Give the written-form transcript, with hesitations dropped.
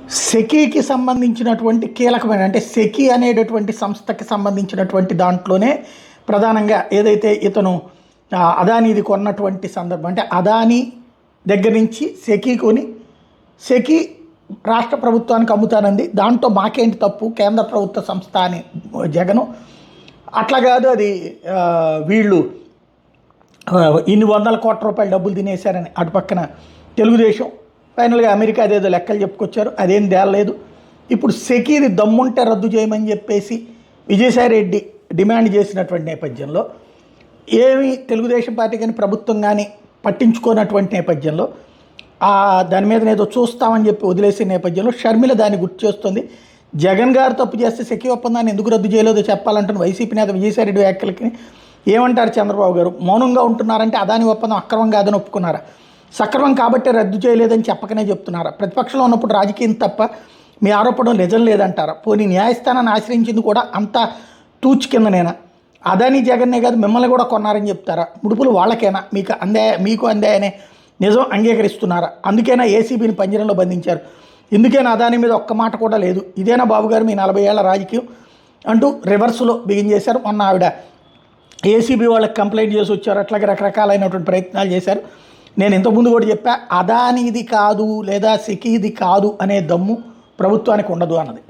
సెకీకి సంబంధించినటువంటి కీలకమైన అంటే సెకీ అనేటటువంటి సంస్థకి సంబంధించినటువంటి దాంట్లోనే ప్రధానంగా ఏదైతే ఇతను అదానీది కొన్నటువంటి సందర్భం అంటే అదానీ దగ్గర నుంచి సెకీ కొని సెకీ రాష్ట్ర ప్రభుత్వానికి అమ్ముతానంది. దాంట్లో మాకేంటి తప్పు, కేంద్ర ప్రభుత్వ సంస్థ అని జగను. అట్లా కాదు, అది వీళ్ళు ఇన్ని వందల కోట్ల రూపాయల డబ్బులు తినేశారని అటు పక్కన తెలుగుదేశం. ఫైనల్గా అమెరికా అదేదో లెక్కలు చెప్పుకొచ్చారు, అదేం తేలలేదు. ఇప్పుడు సెకీని దమ్ముంటే రద్దు చేయమని చెప్పేసి విజయసాయి రెడ్డి డిమాండ్ చేసినటువంటి నేపథ్యంలో ఏమి తెలుగుదేశం పార్టీ కానీ ప్రభుత్వం కానీ పట్టించుకోనటువంటి నేపథ్యంలో దాని మీద ఏదో చూస్తామని చెప్పి వదిలేసే నేపథ్యంలో షర్మిల దాన్ని గుర్తు చేస్తుంది. జగన్ గారు తప్పు చేస్తే సెకీ ఒప్పందాన్ని ఎందుకు రద్దు చేయలేదో చెప్పాలంటున్న వైసీపీ నేత విజయసాయి రెడ్డి వ్యాఖ్యలకి ఏమంటారు చంద్రబాబు గారు? మౌనంగా ఉంటున్నారంటే అదాని ఒప్పందం అక్రమం కాదని ఒప్పుకున్నారా? సక్రమం కాబట్టి రద్దు చేయలేదని చెప్పకనే చెప్తున్నారా? ప్రతిపక్షంలో ఉన్నప్పుడు రాజకీయం తప్ప మీ ఆరోపణ నిజం లేదంటారా? పోనీ న్యాయస్థానాన్ని ఆశ్రయించింది కూడా అంత తూచి కిందనేనా? అదాని జగన్నే కాదు మిమ్మల్ని కూడా కొన్నారని చెప్తారా? ముడుపులు వాళ్ళకేనా? మీకు అందాయనే నిజం అంగీకరిస్తున్నారా? అందుకేనా ఏసీబీని పంజరంలో బంధించారు? ఎందుకైనా అదాని మీద ఒక్క మాట కూడా లేదు. ఇదేనా బాబు గారు మీ 40 ఏళ్ల రాజకీయం అంటూ రివర్స్లో బిగించేశారు. మొన్న ఆవిడ ఏసీబీ వాళ్ళకి కంప్లైంట్ చేసి వచ్చారు. అట్లాగే రకరకాలైనటువంటి ప్రయత్నాలు చేశారు. నేను ఇంతకుముందు కూడా చెప్పా, అదానిది కాదు లేదా సెకీది కాదు అనే దమ్ము ప్రభుత్వానికి ఉండదు అన్నది.